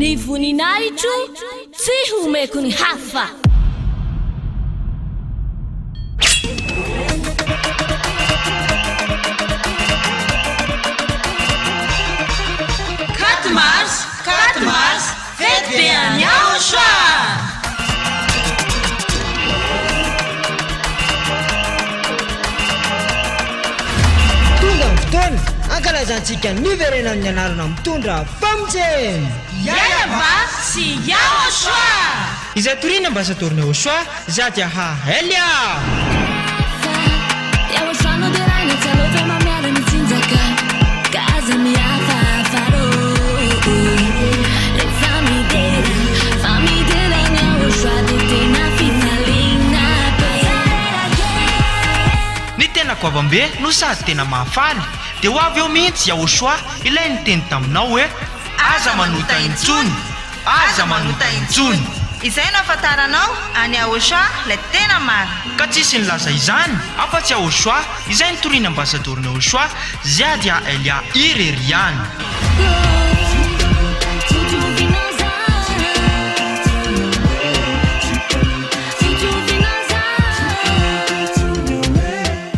Ny voninahitro tsy homeko ny hafa. Quatre mars, fety be any YAHOSHUAH. Tonga ny fotoana ankalazantsika ny verena amin'ny anarana mitondra FAMPIANARANA YAHVAH sy YAHOSHUAH. Izay toriana ambasadorina YAHOSHUAH zady ahahelya. YAHOSHUAH no dia raina tsaloatra mamiara ny tsinjaka kaza miafafaro. Rehefa midera ny YAHOSHUAH dia tena fifaliana be. Ny tena goavambe no sady tena mahafaly dia ho avy eo mihitsy YAHOSHUAH ilay niteny taminao hoe aza manota intsony, aza manota intsony. Izay no afantaranao any YAHOSHUAH ilay tena mary. Ka tsisy nilaza izany afa-tsy YAHOSHUAH izay nitoriana ambasadorina YAHOSHUAH ziady ahelya ireriany.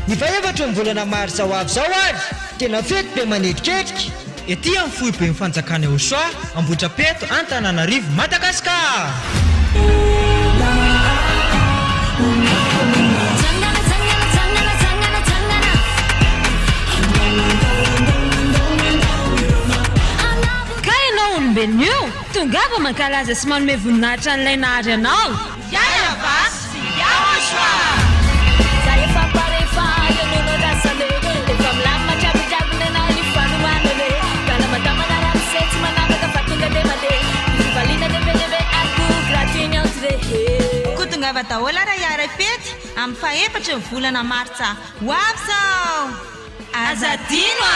Ny faefatra ny volana martsa ho avy zao ary tena fety be manetriketrika Ety amin'ny fohy be mifanjakana YAHOSHUAH AMBOHIDRAPETO ANTANANARIVO MADAGASCAR. Ka ianao olombelona io Tongava mankalaza sy manome voninahitra an'ilay nahary anao. YAHVAH sy YAHOSHUAH. Tongava daholo arahanao amin'ny faefatra ny volana martsa ho avy zao. Azadino